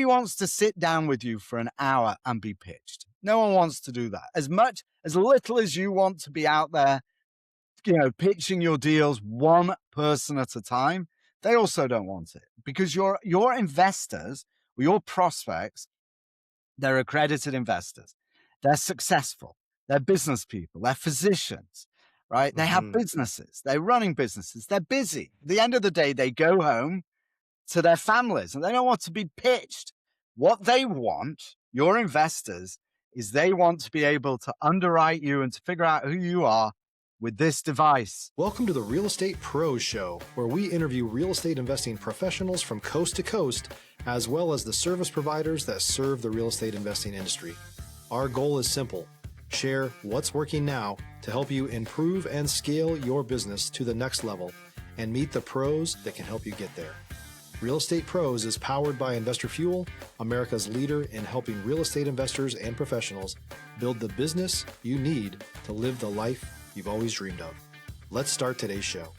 nobody wants to sit down with you for an hour and be pitched. No one wants to do that. As little as you want to be out there, pitching your deals one person at a time, they also don't want it, because your investors or your prospects, they're accredited investors. They're successful. They're business people. They're physicians, right? They have businesses. They're running businesses. They're busy. At the end of the day, they go home to their families and they don't want to be pitched. What they want, your investors, is they want to be able to underwrite you and to figure out who you are with this device. Welcome to the Real Estate Pros Show, where we interview real estate investing professionals from coast to coast, as well as the service providers that serve the real estate investing industry. Our goal is simple: share what's working now to help you improve and scale your business to the next level and meet the pros that can help you get there. Real Estate Pros is powered by Investor Fuel, America's leader in helping real estate investors and professionals build the business you need to live the life you've always dreamed of. Let's start today's show.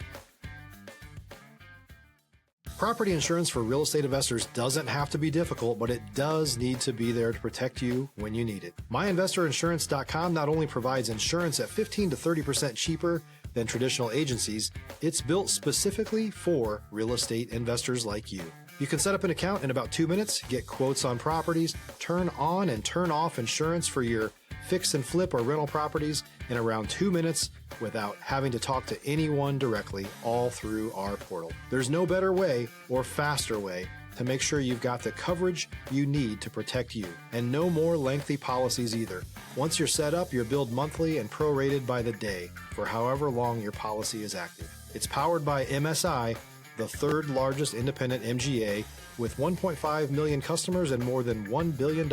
Property insurance for real estate investors doesn't have to be difficult, but it does need to be there to protect you when you need it. MyInvestorInsurance.com not only provides insurance at 15 to 30% cheaper than traditional agencies, it's built specifically for real estate investors like you. You can set up an account in about 2 minutes, get quotes on properties, turn on and turn off insurance for your fix and flip or rental properties in around 2 minutes without having to talk to anyone directly, all through our portal. There's no better way or faster way to make sure you've got the coverage you need to protect you, and no more lengthy policies either. Once you're set up, you're billed monthly and prorated by the day for however long your policy is active. It's powered by MSI, the third largest independent MGA, with 1.5 million customers and more than $1 billion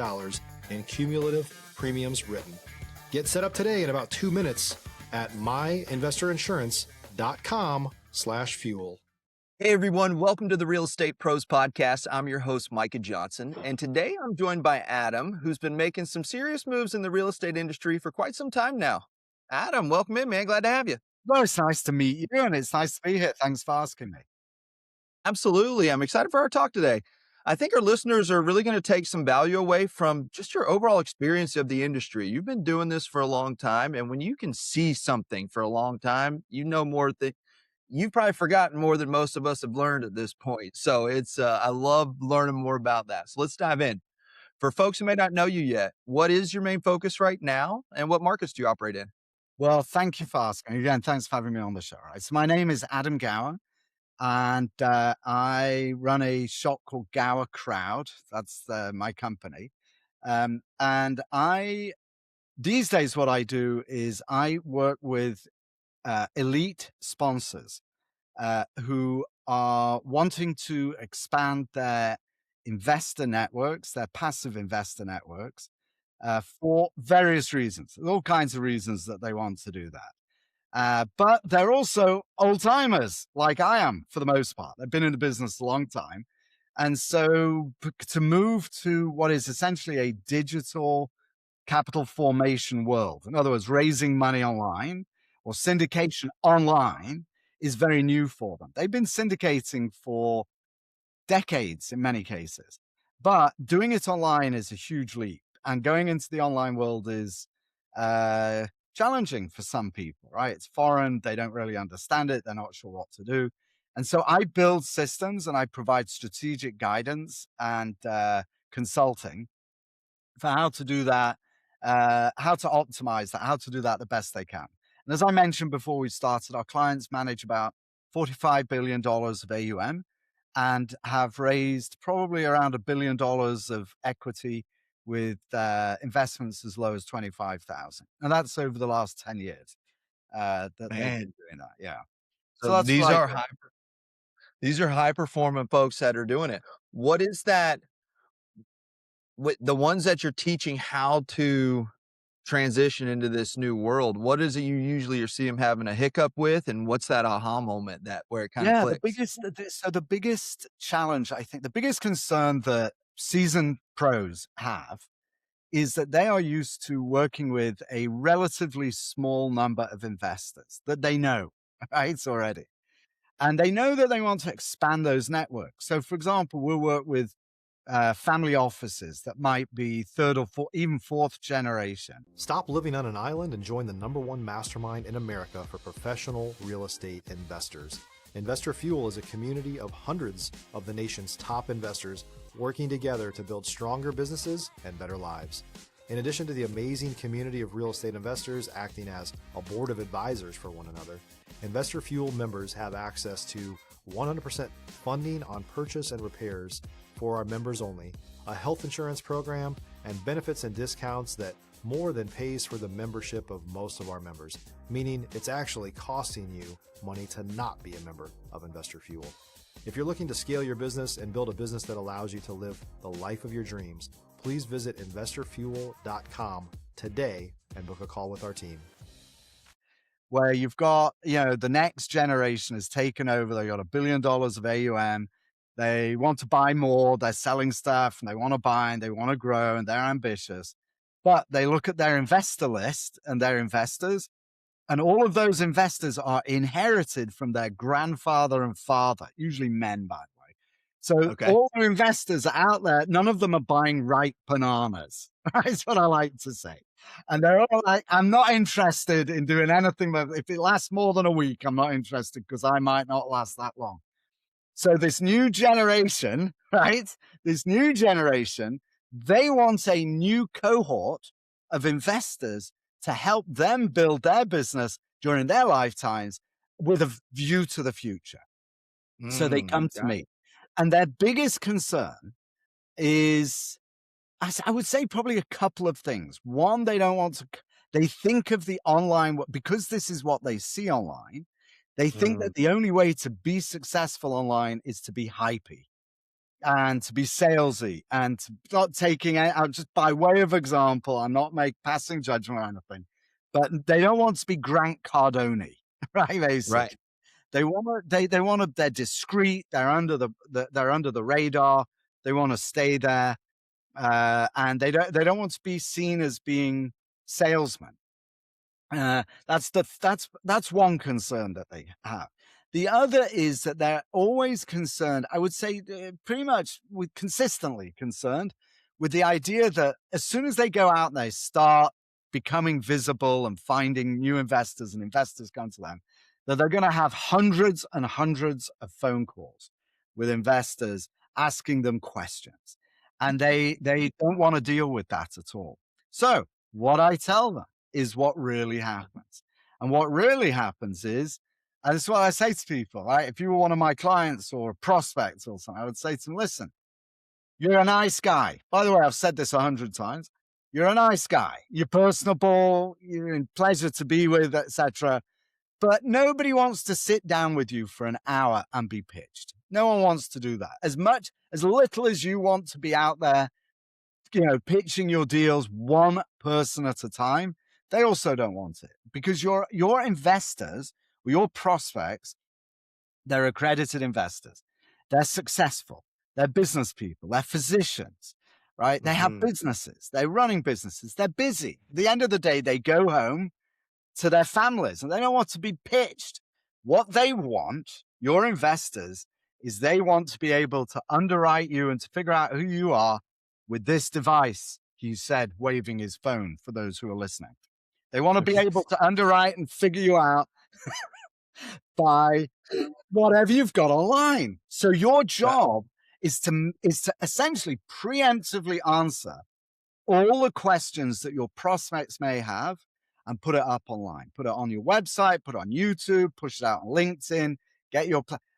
in cumulative premiums written. Get set up today in about 2 minutes at myinvestorinsurance.com/fuel. Hey everyone, welcome to the Real Estate Pros Podcast. I'm your host, Micah Johnson, and today I'm joined by Adam, who's been making some serious moves in the real estate industry for quite some time now. Adam, welcome in, man. Glad to have you. Well, it's nice to meet you, and it's nice to be here. Thanks for asking me. Absolutely. I'm excited for our talk today. I think our listeners are really going to take some value away from just your overall experience of the industry. You've been doing this for a long time, and when you can see something for a long time, you know more that you've probably forgotten more than most of us have learned at this point. So I love learning more about that. So let's dive in. For folks who may not know you yet, what is your main focus right now, and what markets do you operate in? Well, thank you for asking. Again, thanks for having me on the show. Right? So my name is Adam Gower, and I run a shop called GowerCrowd. That's my company. And these days, what I do is I work with elite sponsors who are wanting to expand their investor networks, their passive investor networks, for various reasons. There's all kinds of reasons that they want to do that. But they're also old timers like I am for the most part. They've been in the business a long time. And so to move to what is essentially a digital capital formation world, in other words, raising money online or syndication online, is very new for them. They've been syndicating for decades in many cases, but doing it online is a huge leap. And going into the online world is challenging for some people, right? It's foreign. They don't really understand it. They're not sure what to do. And so I build systems and I provide strategic guidance and consulting for how to do that, how to optimize that, how to do that the best they can. And as I mentioned before we started, our clients manage about $45 billion of AUM and have raised probably around $1 billion of equity with investments as low as 25,000. And that's over the last 10 years that they've been doing that. Yeah. So that's these are high performing folks that are doing it. What is that? With the ones that you're teaching how to transition into this new world, what is it you usually see them having a hiccup with, and what's that aha moment where it kind of clicks? The biggest challenge, I think, the biggest concern that seasoned pros have is that they are used to working with a relatively small number of investors that they know, right, already. And they know that they want to expand those networks. So, for example, we'll work with family offices that might be third or fourth, even fourth generation. Stop living on an island and join the #1 mastermind in America for professional real estate investors. Investor Fuel is a community of hundreds of the nation's top investors working together to build stronger businesses and better lives. In addition to the amazing community of real estate investors acting as a board of advisors for one another, Investor Fuel members have access to 100% funding on purchase and repairs for our members only, a health insurance program, and benefits and discounts that more than pays for the membership of most of our members, meaning it's actually costing you money to not be a member of Investor Fuel. If you're looking to scale your business and build a business that allows you to live the life of your dreams, please visit investorfuel.com today and book a call with our team. Where you've got, the next generation has taken over. They got $1 billion of AUM. They want to buy more. They're selling stuff and they want to buy and they want to grow and they're ambitious. But they look at their investor list and their investors, and all of those investors are inherited from their grandfather and father, usually men, by the way. So all the investors are out there. None of them are buying ripe bananas. That's what I like to say. And they're all like, I'm not interested in doing anything. If it lasts more than a week, I'm not interested because I might not last that long. So this new generation, right? This new generation, they want a new cohort of investors to help them build their business during their lifetimes with a view to the future. So they come to me. And their biggest concern is, I would say, probably a couple of things. One, they think of the online, because this is what they see online, they think that the only way to be successful online is to be hypey and to be salesy and to not taking out, just by way of example, I'm not passing judgment or anything, but they don't want to be Grant Cardone, right? Basically. Right. They're discreet. They're under the radar. They want to stay there. And they don't want to be seen as being salesmen. That's one concern that they have. The other is that they're always concerned, I would say pretty much consistently concerned with the idea that as soon as they go out and they start becoming visible and finding new investors and investors come to them, that they're going to have hundreds and hundreds of phone calls with investors asking them questions. And they don't want to deal with that at all. So what I tell them is what really happens. And what really happens is, and this is what I say to people, right? If you were one of my clients or prospects or something, I would say to them, listen, you're a nice guy. By the way, I've said this 100 times. You're a nice guy. You're personable. You're a pleasure to be with, etc. But nobody wants to sit down with you for an hour and be pitched. No one wants to do that. As little as you want to be out there, pitching your deals one person at a time, they also don't want it, because your investors, or your prospects, they're accredited investors. They're successful. They're business people. They're physicians, right? They have businesses. They're running businesses. They're busy. At the end of the day, they go home to their families and they don't want to be pitched. What they want, your investors, is they want to be able to underwrite you and to figure out who you are with this device, he said, waving his phone for those who are listening. They want to be able to underwrite and figure you out by whatever you've got online. So your job is to essentially preemptively answer all the questions that your prospects may have and put it up online. Put it on your website, put it on YouTube, push it out on LinkedIn,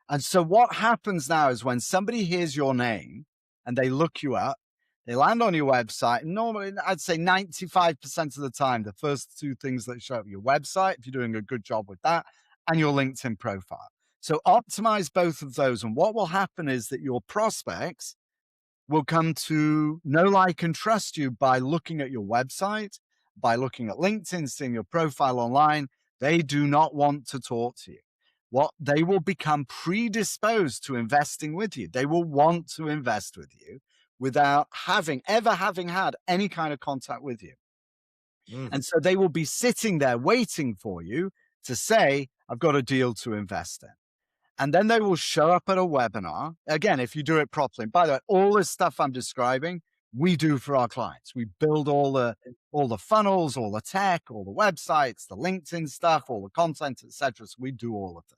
and so what happens now is when somebody hears your name and they look you up, they land on your website, and normally I'd say 95% of the time, the first two things that show up, your website, if you're doing a good job with that, and your LinkedIn profile. So optimize both of those. And what will happen is that your prospects will come to know, like, and trust you by looking at your website, by looking at LinkedIn, seeing your profile online. They do not want to talk to you. They will become predisposed to investing with you. They will want to invest with you without ever having had any kind of contact with you. And so they will be sitting there waiting for you to say, I've got a deal to invest in. And then they will show up at a webinar. Again, if you do it properly. And by the way, all this stuff I'm describing, we do for our clients. We build all the funnels, all the tech, all the websites, the LinkedIn stuff, all the content, etc. So we do all of this.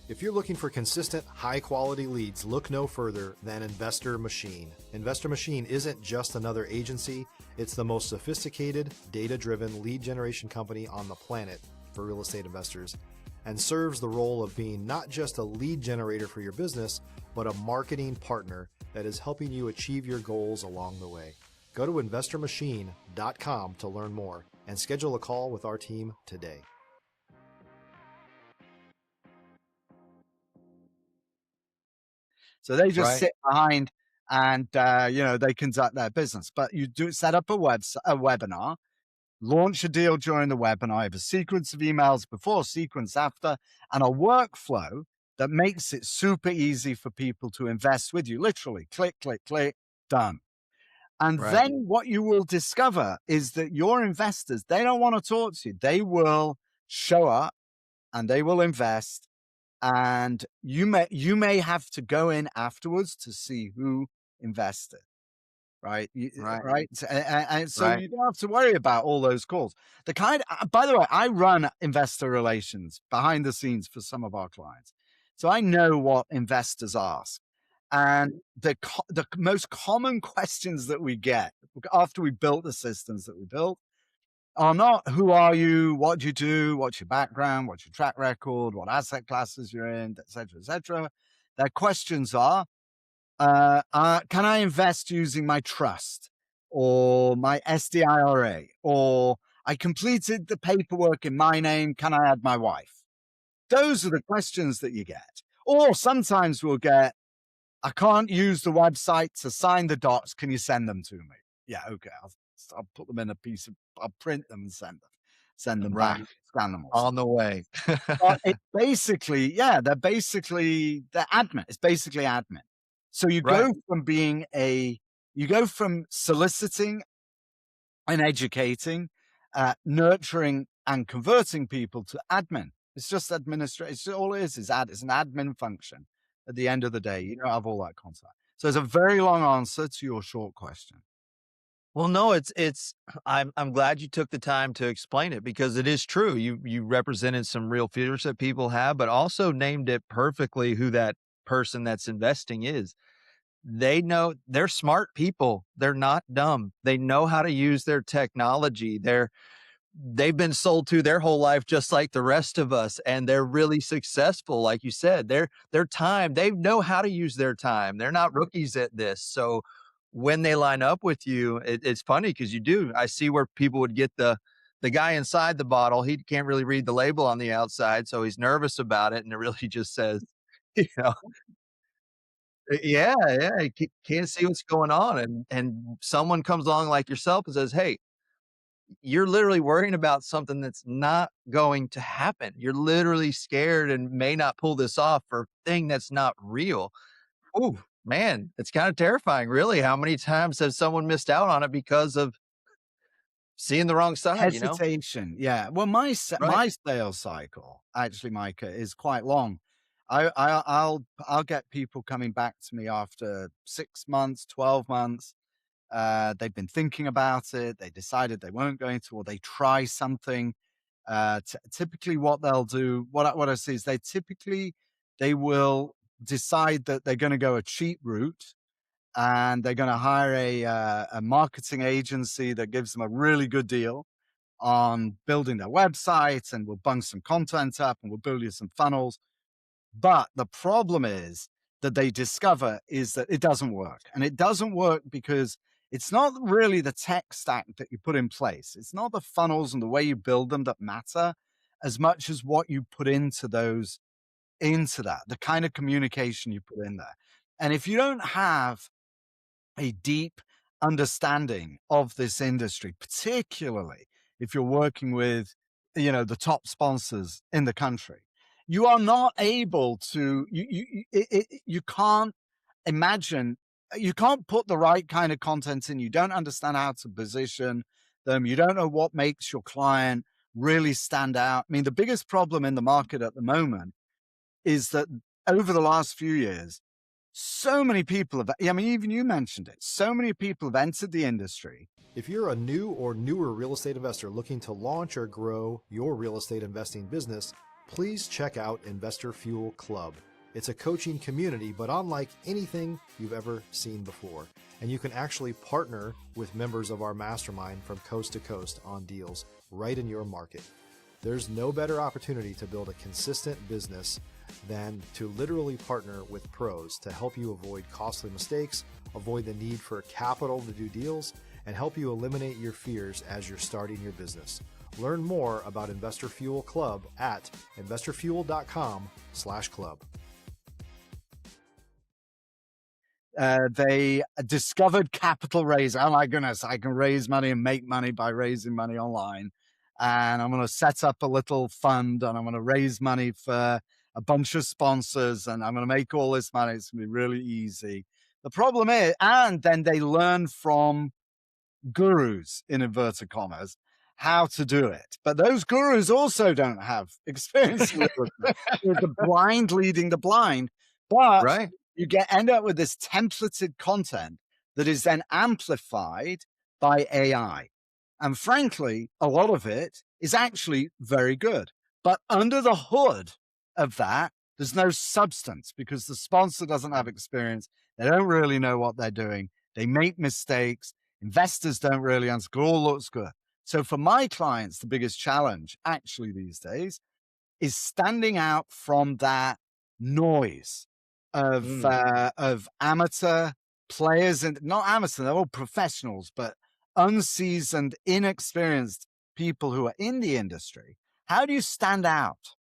If you're looking for consistent, high-quality leads, look no further than Investor Machine. Investor Machine isn't just another agency. It's the most sophisticated, data-driven lead generation company on the planet for real estate investors, and serves the role of being not just a lead generator for your business, but a marketing partner that is helping you achieve your goals along the way. Go to investormachine.com to learn more and schedule a call with our team today. So they just sit behind and, they conduct their business. But you do set up a webinar, launch a deal during the webinar, have a sequence of emails before, sequence after, and a workflow that makes it super easy for people to invest with you. Literally, click, click, click, done. And then what you will discover is that your investors, they don't want to talk to you. They will show up and they will invest. And you may have to go in afterwards to see who invested, right? Right. And so you don't have to worry about all those calls. By the way, I run investor relations behind the scenes for some of our clients. So I know what investors ask. And the most common questions that we get after we built the systems that we built are not who are you, what do you do, what's your background, what's your track record, what asset classes you're in, et cetera, et cetera. Their questions are, can I invest using my trust or my SDIRA, or I completed the paperwork in my name, can I add my wife? Those are the questions that you get. Or sometimes we'll get, I can't use the website to sign the docs, can you send them to me? Yeah, okay, I'll put them in I'll print them and send them back, scan them on the way. But it's basically, they're admin. It's basically admin. So you go from soliciting and educating, nurturing and converting people to admin. It's just administration. It's all it is it's an admin function. At the end of the day, you don't have all that contact. So it's a very long answer to your short question. Well, no, I'm glad you took the time to explain it, because it is true. You represented some real fears that people have, but also named it perfectly who that person that's investing is. They know, they're smart people. They're not dumb. They know how to use their technology. They've been sold to their whole life, just like the rest of us, and they're really successful. Like you said, their time, they know how to use their time. They're not rookies at this. So when they line up with you, it's funny because I see where people would get the guy inside the bottle. He can't really read the label on the outside, so he's nervous about it. And it really just says, you know, yeah, he can't see what's going on. And someone comes along like yourself and says, hey, you're literally worrying about something that's not going to happen. You're literally scared and may not pull this off for a thing that's not real. Oh, man, it's kind of terrifying, really. How many times has someone missed out on it because of seeing the wrong side, hesitation? Yeah. Well, my sales cycle, actually, Micah, is quite long. I'll get people coming back to me after 6 months, 12 months. They've been thinking about it. They decided they weren't going to, or they try something. Typically what they'll do, what I see is they will decide that they're going to go a cheap route, and they're going to hire a marketing agency that gives them a really good deal on building their website, and we'll bung some content up and we'll build you some funnels. But the problem is that they discover is that it doesn't work. And it doesn't work because it's not really the tech stack that you put in place. It's not the funnels and the way you build them that matter as much as what you put into that, the kind of communication you put in there. And if you don't have a deep understanding of this industry, particularly if you're working with, the top sponsors in the country, you are not able to, you can't imagine, you can't put the right kind of content in. You don't understand how to position them. You don't know what makes your client really stand out. I mean, the biggest problem in the market at the moment is that over the last few years, so many people have, I mean, even you mentioned it, so many people have entered the industry. If you're a new or newer real estate investor looking to launch or grow your real estate investing business, please check out Investor Fuel Club. It's a coaching community, but unlike anything you've ever seen before. And you can actually partner with members of our mastermind from coast to coast on deals right in your market. There's no better opportunity to build a consistent business than to literally partner with pros to help you avoid costly mistakes, avoid the need for capital to do deals, and help you eliminate your fears as you're starting your business. Learn more about Investor Fuel Club at investorfuel.com/club. They discovered capital raise. Oh my goodness, I can raise money and make money by raising money online. And I'm going to set up a little fund and I'm going to raise money for a bunch of sponsors and I'm going to make all this money. It's going to be really easy. The problem is, and then they learn from gurus, in inverted commas, how to do it. But those gurus also don't have experience with the blind leading the blind. But Right. you end up with this templated content that is then amplified by AI. And frankly, a lot of it is actually very good. But under the hood of that, there's no substance because the sponsor doesn't have experience. They don't really know what they're doing. They make mistakes. Investors don't really understand. It all looks good. So for my clients, the biggest challenge actually these days is standing out from that noise of amateur players, and not amateur, they're all professionals, but unseasoned, inexperienced people who are in the industry. How do you stand out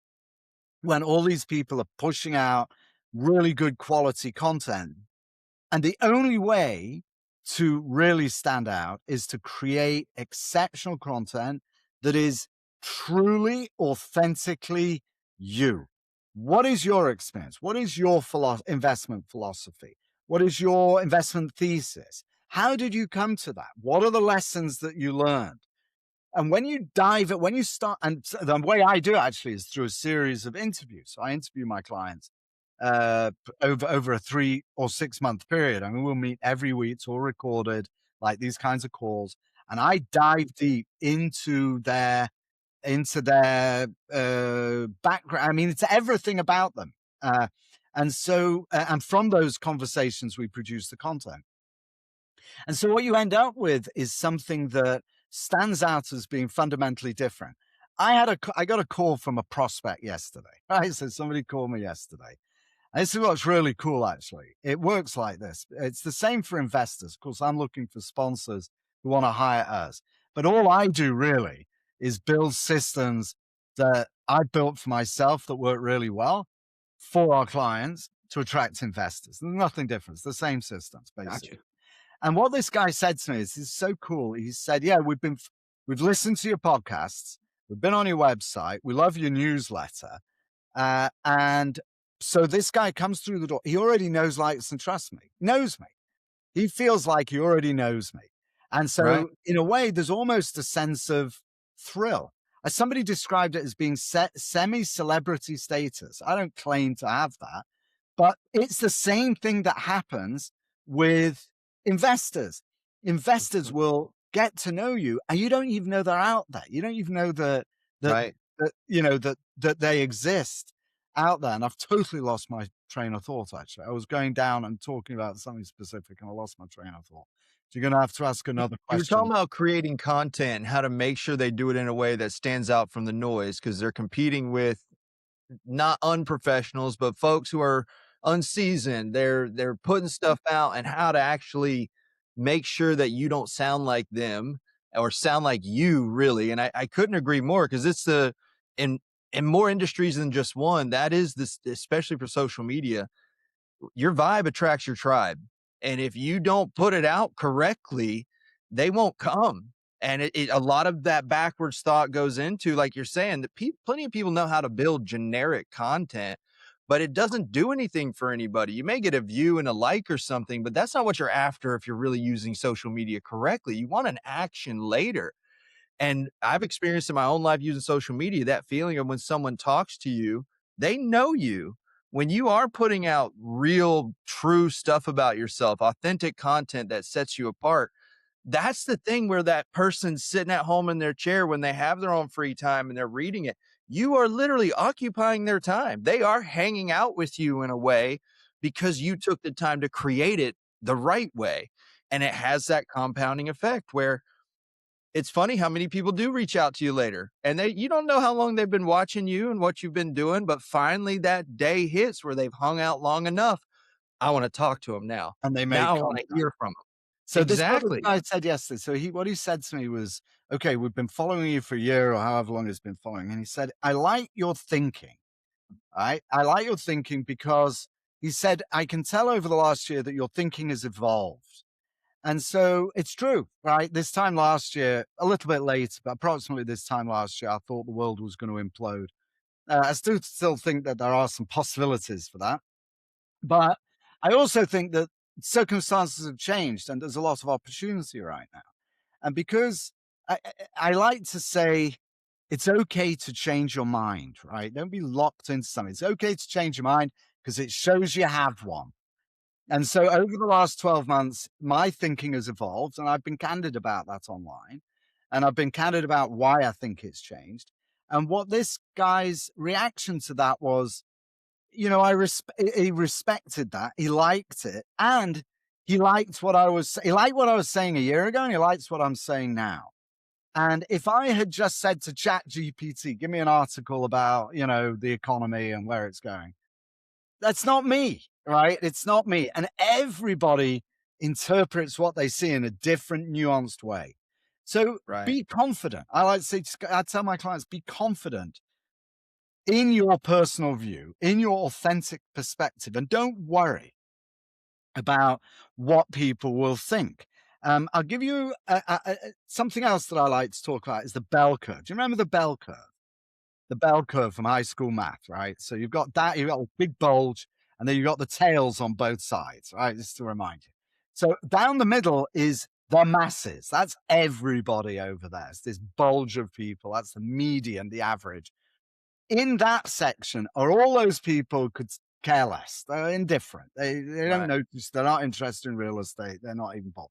when all these people are pushing out really good quality content? And the only way to really stand out is to create exceptional content that is truly, authentically you. What is your experience? What is your investment philosophy? What is your investment thesis? How did you come to that? What are the lessons that you learned? And when you when you start, and the way I do it actually is through a series of interviews. So I interview my clients over a 3 or 6 month period. I mean, we'll meet every week. It's all recorded, like these kinds of calls. And I dive deep into their background. I mean, it's everything about them. And from those conversations, we produce the content. And so what you end up with is something that stands out as being fundamentally different. I got a call from a prospect yesterday, right? So somebody called me yesterday. And this is what's really cool, actually. It works like this. It's the same for investors. Of course, I'm looking for sponsors who want to hire us. But all I do really is build systems that I built for myself that work really well for our clients to attract investors. There's nothing different. It's the same systems, basically. Gotcha. And what this guy said to me is so cool. He said, yeah, we've listened to your podcasts. We've been on your website. We love your newsletter. And so this guy comes through the door. He already knows, likes, and trusts me. Knows me. He feels like he already knows me. And so in a way, there's almost a sense of thrill. As somebody described it as being semi-celebrity status. I don't claim to have that, but it's the same thing that happens with investors. Investors will get to know you and you don't even know they're out there. You don't even know that they exist out there. And I've totally lost my train of thought, actually. I was going down and talking about something specific and I lost my train of thought. So you're going to have to ask another question. You're talking about creating content, how to make sure they do it in a way that stands out from the noise, because they're competing with not unprofessionals, but folks who are unseasoned. They're putting stuff out, and how to actually make sure that you don't sound like them or sound like you really. And I couldn't agree more, because it's in more industries than just one, that is this, especially for social media, your vibe attracts your tribe. And if you don't put it out correctly, they won't come. And a lot of that backwards thought goes into, like you're saying, that plenty of people know how to build generic content, but it doesn't do anything for anybody. You may get a view and a like or something, but that's not what you're after if you're really using social media correctly. You want an action later. And I've experienced in my own life using social media that feeling of when someone talks to you, they know you. When you are putting out real, true stuff about yourself, authentic content that sets you apart, that's the thing where that person's sitting at home in their chair when they have their own free time and they're reading it. You are literally occupying their time. They are hanging out with you in a way because you took the time to create it the right way. And it has that compounding effect where it's funny how many people do reach out to you later and you don't know how long they've been watching you and what you've been doing, but finally that day hits where they've hung out long enough. I want to talk to them now. And they made Now I want to contact. hear from them. So this is what this Exactly. guy said yesterday. So what he said to me was, okay, we've been following you for a year or however long it's been following. And he said, I like your thinking. Right? I like your thinking because he said, I can tell over the last year that your thinking has evolved. And so it's true, right? This time last year, a little bit late, but approximately this time last year, I thought the world was going to implode. I still think that there are some possibilities for that. But I also think that circumstances have changed and there's a lot of opportunity right now. And because I like to say it's okay to change your mind, right? Don't be locked into something. It's okay to change your mind because it shows you have one. And so over the last 12 months, my thinking has evolved and I've been candid about that online. And I've been candid about why I think it's changed. And what this guy's reaction to that was, he respected that. He liked it. And he liked what I was saying a year ago, and he likes what I'm saying now. And if I had just said to Chat GPT, give me an article about, the economy and where it's going, that's not me, right? It's not me. And everybody interprets what they see in a different, nuanced way. So Right. be confident. I tell my clients, be confident in your personal view, in your authentic perspective, and don't worry about what people will think. I'll give you something else that I like to talk about is the bell curve. Do you remember the bell curve? The bell curve from high school math, right? So you've got a big bulge, and then you've got the tails on both sides, right? Just to remind you. So down the middle is the masses. That's everybody over there. It's this bulge of people. That's the median, the average. In that section are all those people who could care less. They're indifferent. They don't Right. notice. They're not interested in real estate. They're not even bothered.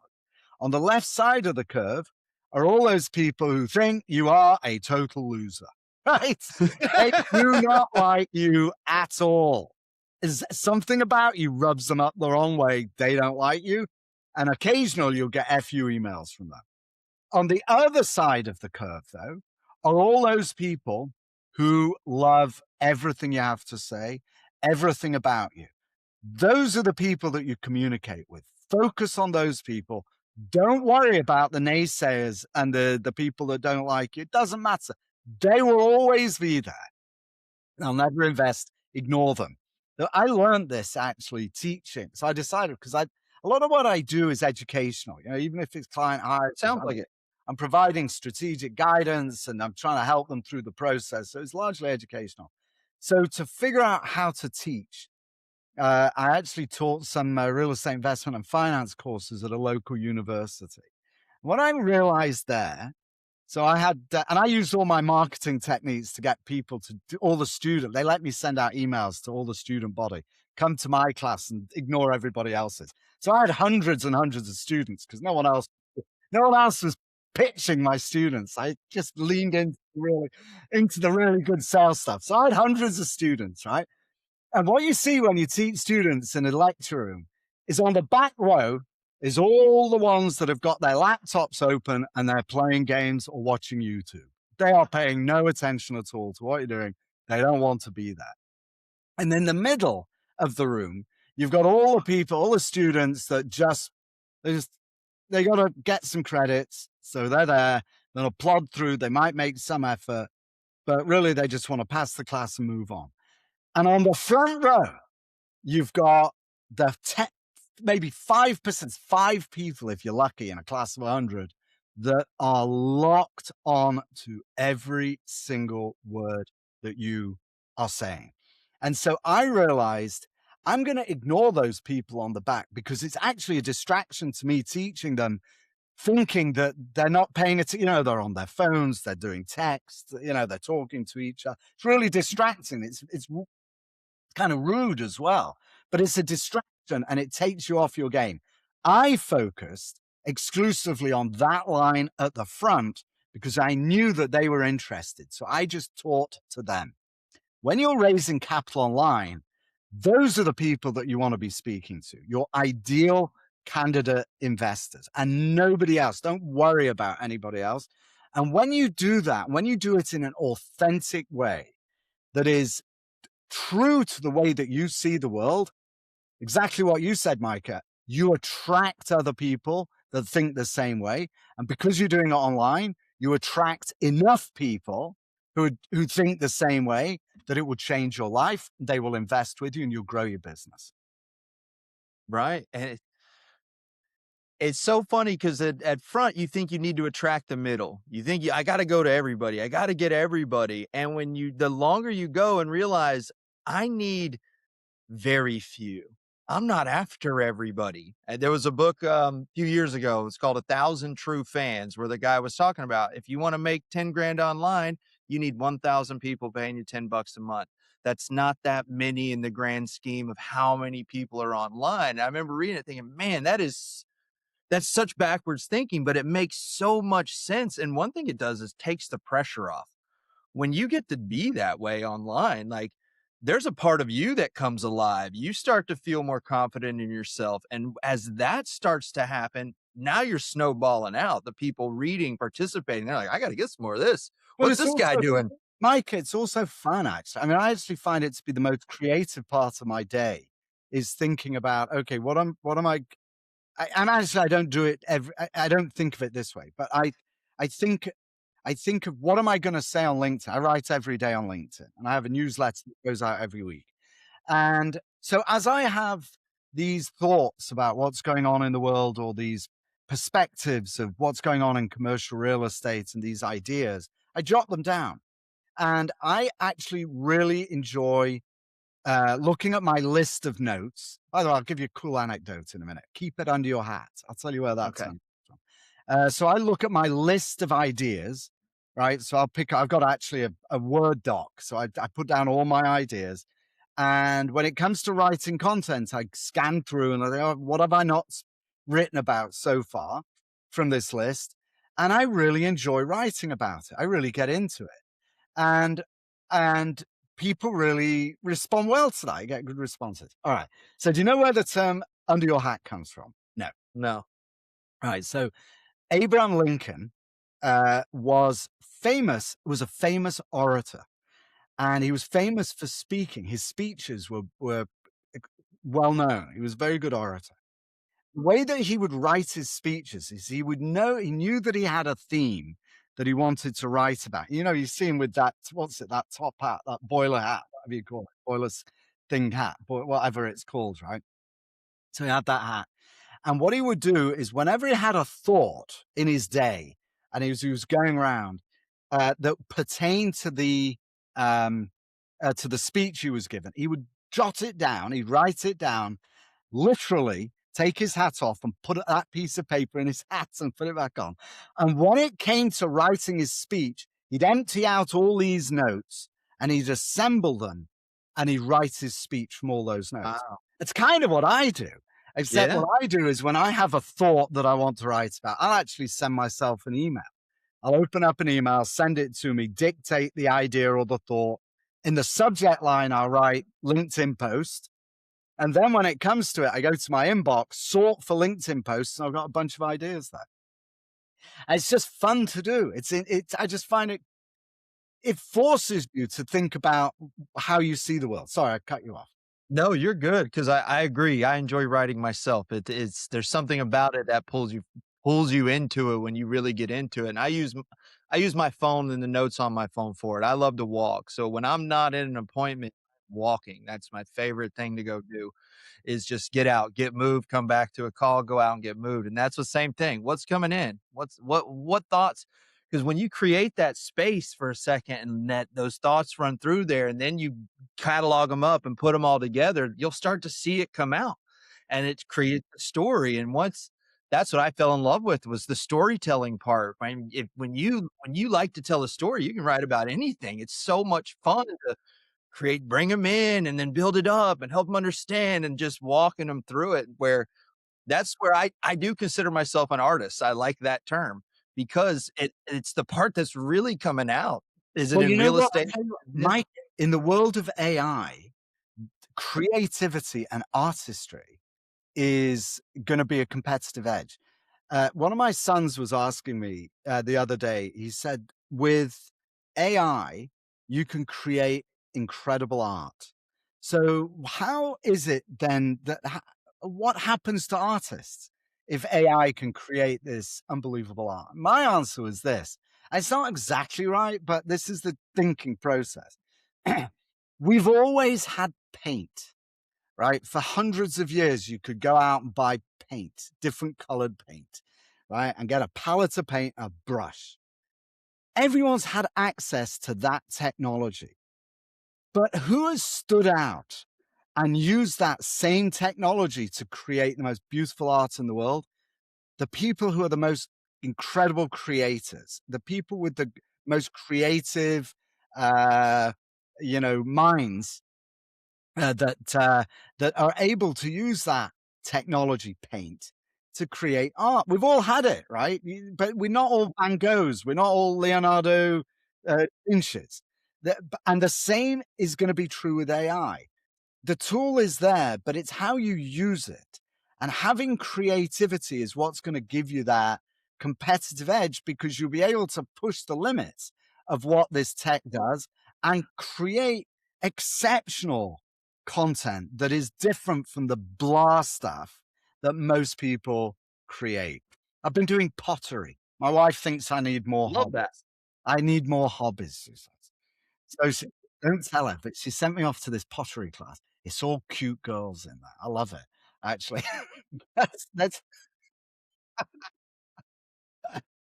On the left side of the curve are all those people who think you are a total loser, right? They do not like you at all. Is something about you rubs them up the wrong way. They don't like you. And occasionally you'll get FU emails from them. On the other side of the curve, though, are all those people who love everything you have to say, everything about you. Those are the people that you communicate with. Focus on those people. Don't worry about the naysayers and the people that don't like you. It doesn't matter. They will always be there. They'll never invest. Ignore them. So I learned this actually teaching. So I decided because a lot of what I do is educational. Even if it's client hire, Sounds like it. I'm providing strategic guidance and I'm trying to help them through the process. So it's largely educational. So to figure out how to teach, I actually taught some real estate investment and finance courses at a local university. What I realized there, so I had, and I used all my marketing techniques to get people to do, all the student, they let me send out emails to all the student body, come to my class and ignore everybody else's. So I had hundreds and hundreds of students because no one else was pitching my students. I just leaned into the really good sales stuff. So I had hundreds of students, right? And what you see when you teach students in a lecture room is on the back row is all the ones that have got their laptops open and they're playing games or watching YouTube. They are paying no attention at all to what you're doing. They don't want to be there. And in the middle of the room, you've got all the people, all the students that they got to get some credits. So they're there. They'll plod through. They might make some effort, but really they just want to pass the class and move on. And on the front row, you've got maybe 5%, 5 people, if you're lucky, in a class of 100 that are locked on to every single word that you are saying. And so I realized I'm going to ignore those people on the back because it's actually a distraction to me teaching them thinking that they're not paying it, they're on their phones, they're doing text, they're talking to each other. It's really distracting. It's kind of rude as well, but it's a distraction and it takes you off your game. I focused exclusively on that line at the front because I knew that they were interested. So I just taught to them. When you're raising capital online, those are the people that you want to be speaking to, your ideal candidate investors, and nobody else. Don't worry about anybody else. And when you do that, when you do it in an authentic way that is true to the way that you see the world, exactly what you said, Micah, you attract other people that think the same way. And because you're doing it online, you attract enough people who think the same way that it will change your life. They will invest with you and you'll grow your business. Right. And it's so funny because at front, you think you need to attract the middle. You think I got to go to everybody. I got to get everybody. And when the longer you go and realize I need very few, I'm not after everybody. And there was a book a few years ago. It's called 1,000 True Fans, where the guy was talking about if you want to make 10 grand online, you need 1,000 people paying you $10 a month. That's not that many in the grand scheme of how many people are online. I remember reading it thinking, man, that's such backwards thinking, but it makes so much sense. And one thing it does is takes the pressure off. When you get to be that way online, like there's a part of you that comes alive. You start to feel more confident in yourself. And as that starts to happen, now you're snowballing out. The people reading, participating, they're like, I got to get some more of this. Well, What's this guy doing? Mike, it's also fun, actually. I mean, I actually find it to be the most creative part of my day is thinking about, okay, what am I and actually, I don't do it I don't think of it this way, but I think of what am I going to say on LinkedIn? I write every day on LinkedIn and I have a newsletter that goes out every week. And so as I have these thoughts about what's going on in the world or these perspectives of what's going on in commercial real estate and these ideas, I jot them down. And I actually really enjoy looking at my list of notes. By the way, I'll give you a cool anecdote in a minute. Keep it under your hat. I'll tell you where that's Okay. from. So I look at my list of ideas, right? So I've got actually a Word doc. So I put down all my ideas. And when it comes to writing content, I scan through and I think, oh, what have I not written about so far from this list? And I really enjoy writing about it. I really get into it. And people really respond well to that. I get good responses. All right. So do you know where the term under your hat comes from? No. No. All right. So Abraham Lincoln was a famous orator, and he was famous for speaking. His speeches were well known. He was a very good orator. The way that he would write his speeches is he knew that he had a theme that he wanted to write about. You see him with that, that top hat, that boiler hat, whatever you call it, boiler thing hat, whatever it's called, right? So he had that hat. And what he would do is whenever he had a thought in his day and he was going around that pertained to the speech he was given, he would jot it down, he'd write it down, literally take his hat off and put that piece of paper in his hat and put it back on. And when it came to writing his speech, he'd empty out all these notes and he'd assemble them and he'd write his speech from all those notes. Wow. It's kind of what I do, except what I do is when I have a thought that I want to write about, I'll actually send myself an email. I'll open up an email, send it to me, dictate the idea or the thought. In the subject line, I'll write LinkedIn post. And then when it comes to it, I go to my inbox, sort for LinkedIn posts, and I've got a bunch of ideas there. And it's just fun to do. I just find it forces you to think about how you see the world. Sorry, I cut you off. No, you're good because I agree. I enjoy writing myself. There's something about it that pulls you into it when you really get into it. And I use my phone and the notes on my phone for it. I love to walk. So when I'm not in an appointment, walking, that's my favorite thing to go do is just get out, get moved, come back to a call, go out and get moved. And that's the same thing. What's coming in? What thoughts? Because when you create that space for a second and those thoughts run through there and then you catalog them up and put them all together, you'll start to see it come out and it creates a story. And once that's what I fell in love with was the storytelling part. I mean, when you like to tell a story, you can write about anything. It's so much fun to bring them in and then build it up and help them understand and just walking them through it where that's where I do consider myself an artist. I like that term because it's the part that's really coming out. Is it Well, in you know real what? I estate? tell you what, Yeah. Mike, in the world of AI, creativity and artistry is going to be a competitive edge. One of my sons was asking me the other day, he said, with AI, you can create incredible art. So, how is it then that what happens to artists if AI can create this unbelievable art? My answer was this. It's not exactly right, but this is the thinking process. We've always had paint, right? For hundreds of years, you could go out and buy paint, different colored paint, right? And get a palette of paint, a brush. Everyone's had access to that technology. But who has stood out and used that same technology to create the most beautiful art in the world? The people who are the most incredible creators, the people with the most creative, uh, minds that are able to use that technology paint to create art. We've all had it, right? But we're not all Van Goghs. We're not all Leonardo Vincis. And the same is going to be true with AI. The tool is there, but it's how you use it. And having creativity is what's going to give you that competitive edge because you'll be able to push the limits of what this tech does and create exceptional content that is different from the blah stuff that most people create. I've been doing pottery. My wife thinks I need more Love that. hobbies. I need more hobbies, she says. So don't tell her, but she sent me off to this pottery class. It's all cute girls in there. I love it, actually. That's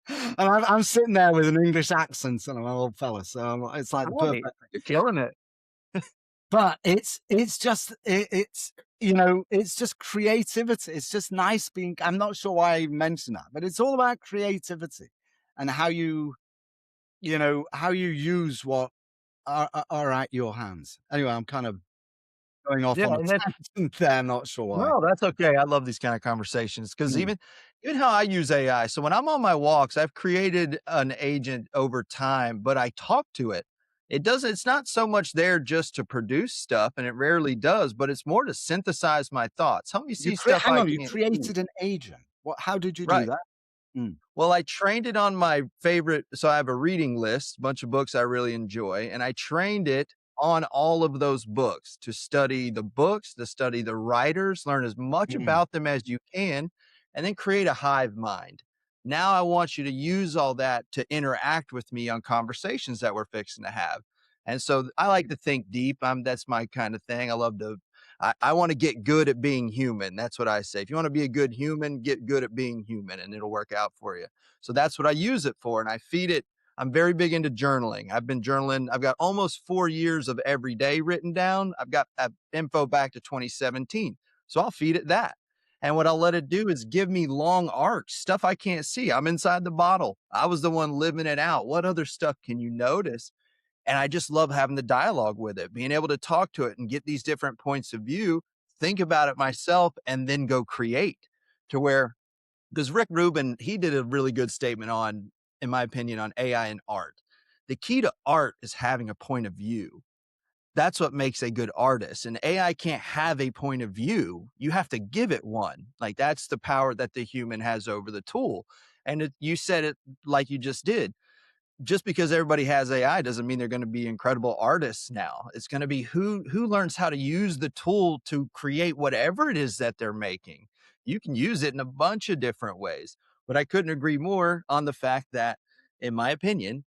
and I'm sitting there with an English accent and I'm an old fella, so it's like the perfect Right. thing. You're killing it. But it's just it's it's just creativity. It's just nice being. I'm not sure why I even mentioned that, but it's all about creativity and how you use what are at your hands. Anyway, I'm kind of going off Yeah, on a and that's tangent there. Not sure why. no, that's okay. I love these kind of conversations because Mm. even how I use AI. So when I'm on my walks, I've created an agent over time, but I talk to it. It's not so much there just to produce stuff, and it rarely does, but it's more to synthesize my thoughts. Help me see stuff Hang I on, you can't see. created an agent. What how did you do Right. that? Mm, Well, I trained it on my favorite. So I have a reading list, a bunch of books I really enjoy, and I trained it on all of those books to study the books, to study the writers, learn as much mm. about them as you can, and then create a hive mind. Now I want you to use all that to interact with me on conversations that we're fixing to have. And so I like to think deep. That's my kind of thing. I love to I want to get good at being human. That's what I say. If you want to be a good human, get good at being human and it'll work out for you. So that's what I use it for. And I feed it. I'm very big into journaling. I've been journaling. I've got almost 4 years of every day written down. I've got info back to 2017. So I'll feed it that. And what I'll let it do is give me long arcs, stuff I can't see. I'm inside the bottle. I was the one living it out. What other stuff can you notice? And I just love having the dialogue with it, being able to talk to it and get these different points of view, think about it myself, and then go create to where, because Rick Rubin, he did a really good statement on, in my opinion, on AI and art. The key to art is having a point of view. That's what makes a good artist. And AI can't have a point of view. You have to give it one. Like that's the power that the human has over the tool. And you said it like you just did, just because everybody has AI doesn't mean they're going to be incredible artists now. It's going to be who learns how to use the tool to create whatever it is that they're making. You can use it in a bunch of different ways. But I couldn't agree more on the fact that, in my opinion,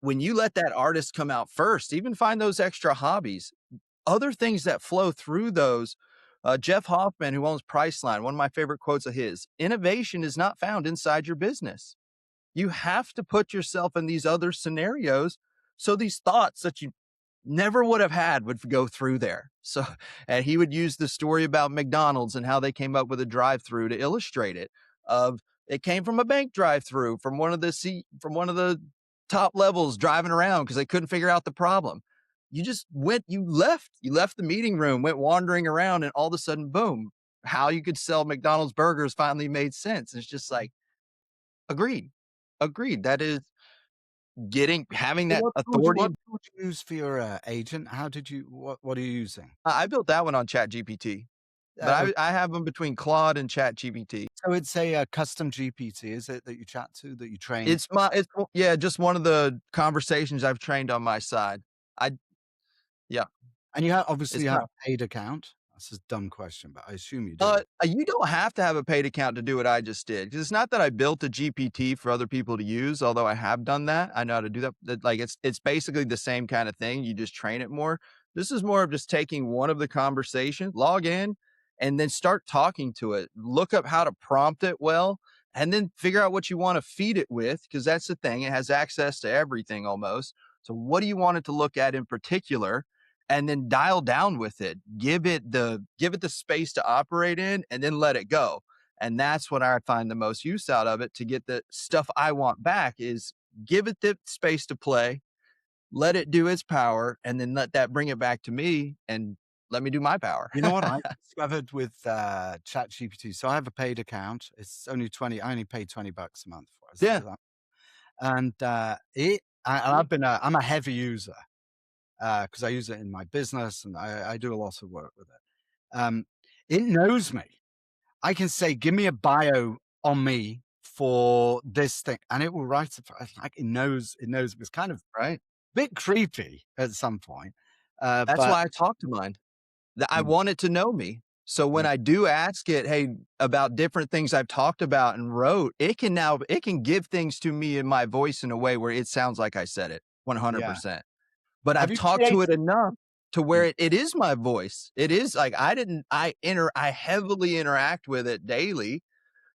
when you let that artist come out first, even find those extra hobbies, other things that flow through those. Jeff Hoffman, who owns Priceline, one of my favorite quotes of his: innovation is not found inside your business. You have to put yourself in these other scenarios so these thoughts that you never would have had would go through there. So, and he would use the story about McDonald's and how they came up with a drive-through to illustrate it. of it came from a bank drive-through from one of the top levels driving around because they couldn't figure out the problem. You left the meeting room, went wandering around, and all of a sudden, boom, how you could sell McDonald's burgers finally made sense. It's just like, agreed, agreed. That is having So that authority. what tool did you use for your agent? What are you using? I built that one on Chat GPT, but Uh, I have them between Claude and Chat GPT. so it's a custom GPT, is it, that you chat to, that you train? Yeah, just one of the conversations I've trained on my side. I Yeah, And obviously it's you have not. a paid account. That's a dumb question, but I assume you do. You don't have to have a paid account to do what I just did, because it's not that I built a GPT for other people to use, although I have done that. I know how to do that. Like, it's basically the same kind of thing. You just train it more. This is more of just taking one of the conversations, log in, and then start talking to it. Look up how to prompt it well, and then figure out what you want to feed it with, because that's the thing. It has access to everything almost. So what do you want it to look at in particular? And then dial down with it, give it the space to operate in, and then let it go. And that's what I find the most use out of it to get the stuff I want back is give it the space to play, let it do its power, and then let that bring it back to me and let me do my power. You know what I discovered with ChatGPT? So I have a paid account. It's only 20. I only pay $20 a month for it. Yeah, And I'm a heavy user because I use it in my business and I do a lot of work with it. It knows me. I can say, give me a bio on me for this thing, and it will write it. Like it knows. It's kind of right. a bit creepy at some point. That's But why I talk to mine. I mm, want it to know me. So when yeah, I do ask it, hey, about different things I've talked about and wrote, it can give things to me in my voice in a way where it sounds like I said it yeah. 100%. But Have I've you talked to created? it enough to where Mm, it is my voice. It is like I heavily interact with it daily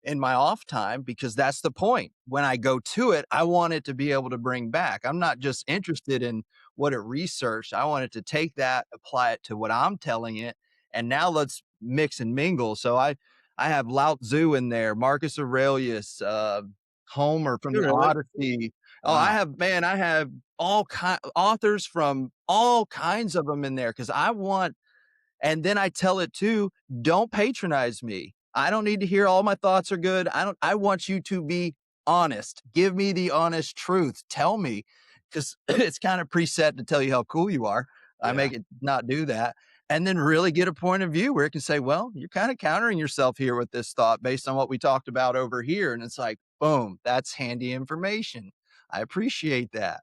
in my off time, because that's the point. When I go to it, I want it to be able to bring back. I'm not just interested in what it researched. I want it to take that, apply it to what I'm telling it. And now let's mix and mingle. So I have Lao Tzu in there, Marcus Aurelius, Homer from you the really? Odyssey. Oh, Wow. I have all kind authors from all kinds of them in there, because I want, and then I tell it too, don't patronize me. I don't need to hear all my thoughts are good. I want you to be honest. Give me the honest truth. Tell me, because it's kind of preset to tell you how cool you are. I Yeah. make it not do that. And then really get a point of view where it can say, well, you're kind of countering yourself here with this thought based on what we talked about over here. And it's like, boom, that's handy information. I appreciate that.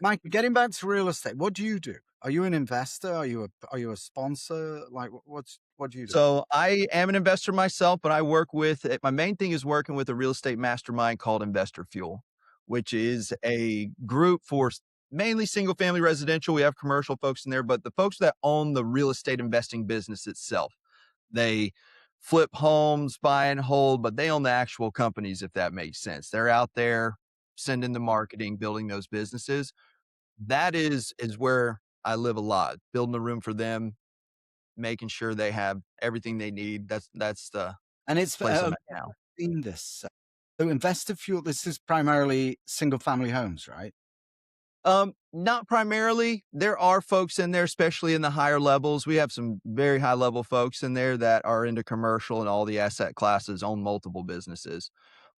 Mike, getting back to real estate, what do you do? Are you an investor? Are you a sponsor? Like, what do you do? So I am an investor myself, but I work with my main thing is working with a real estate mastermind called Investor Fuel, which is a group for mainly single family residential. We have commercial folks in there, but the folks that own the real estate investing business itself, they flip homes, buy and hold, but they own the actual companies, if that makes sense. They're out there sending the marketing, building those businesses. That is where I live a lot, building a room for them, making sure they have everything they need. That's the And it's place I'm at now. seen this. So investor fuel. This is primarily single family homes, right? Not primarily. There are folks in there, especially in the higher levels. We have some very high level folks in there that are into commercial and all the asset classes, own multiple businesses.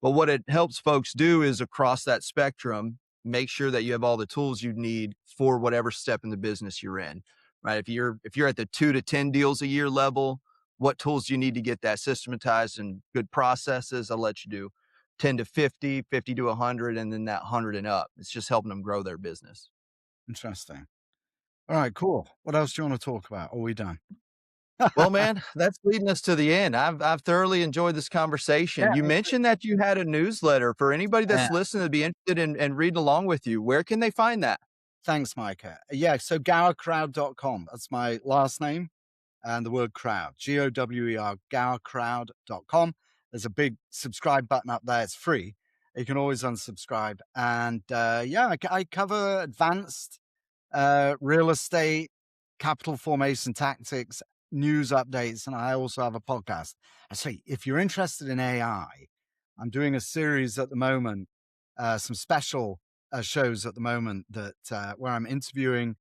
But what it helps folks do is across that spectrum, make sure that you have all the tools you need for whatever step in the business you're in. Right. If you're at the 2 to 10 deals a year level, what tools do you need to get that systematized and good processes? I'll let you do 10 to 50, 50 to 100, and then that 100 and up. It's just helping them grow their business. Interesting. All right, cool. What else do you want to talk about? Are we done? Well, man, that's leading us to the end. I've thoroughly enjoyed this conversation. Yeah, You me too. mentioned that you had a newsletter. For anybody Yeah. that's listening to be interested in reading along with you, where can they find that? Thanks, Micah. Yeah, so GowerCrowd.com. That's my last name and the word crowd. GOWER, GowerCrowd.com. There's a big subscribe button up there. It's free. You can always unsubscribe. And yeah, I cover advanced real estate, capital formation tactics, news updates, and I also have a podcast. I say, if you're interested in AI, I'm doing a series at the moment, some special shows at the moment that where I'm interviewing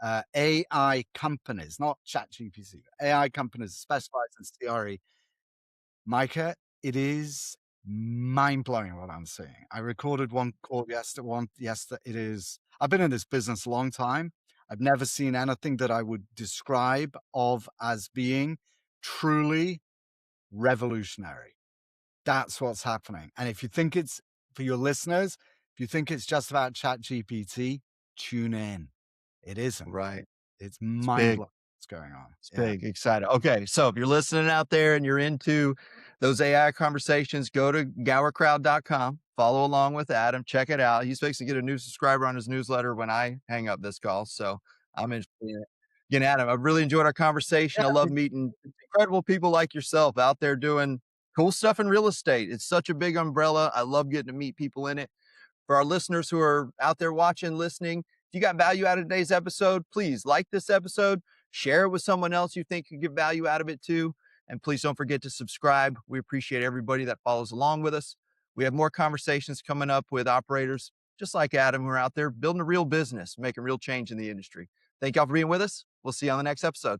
AI companies, not ChatGPT, AI companies specialized in CRE. Micah, it is mind blowing what I'm seeing. I recorded one call yesterday. It is. I've been in this business a long time. I've never seen anything that I would describe of as being truly revolutionary. That's what's happening. And if you think it's for your listeners, if you think it's just about ChatGPT, tune in. It isn't. Right. It's It's mind big. blowing what's going on. It's Yeah. big, excited. Okay, so if you're listening out there and you're into those AI conversations, go to GowerCrowd.com, follow along with Adam, check it out. He's fixing to get a new subscriber on his newsletter when I hang up this call, so I'm interested in it. Again, Adam, I really enjoyed our conversation. I love meeting incredible people like yourself out there doing cool stuff in real estate. It's such a big umbrella. I love getting to meet people in it. For our listeners who are out there watching, listening, if you got value out of today's episode, please like this episode, share it with someone else you think could get value out of it too. And please don't forget to subscribe. We appreciate everybody that follows along with us. We have more conversations coming up with operators just like Adam who are out there building a real business, making real change in the industry. Thank y'all for being with us. We'll see you on the next episode.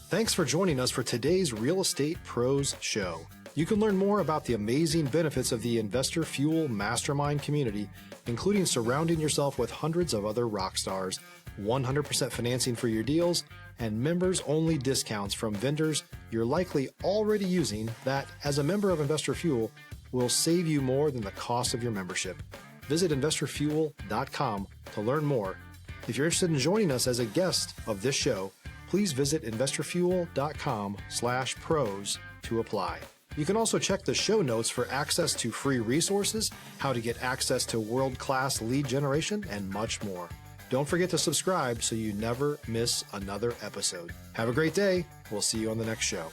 Thanks for joining us for today's Real Estate Pros Show. You can learn more about the amazing benefits of the Investor Fuel Mastermind community, including surrounding yourself with hundreds of other rock stars, 100% financing for your deals, and members-only discounts from vendors you're likely already using that, as a member of Investor Fuel, will save you more than the cost of your membership. Visit investorfuel.com to learn more. If you're interested in joining us as a guest of this show, please visit investorfuel.com/pros to apply. You can also check the show notes for access to free resources, how to get access to world-class lead generation, and much more. Don't forget to subscribe so you never miss another episode. Have a great day. We'll see you on the next show.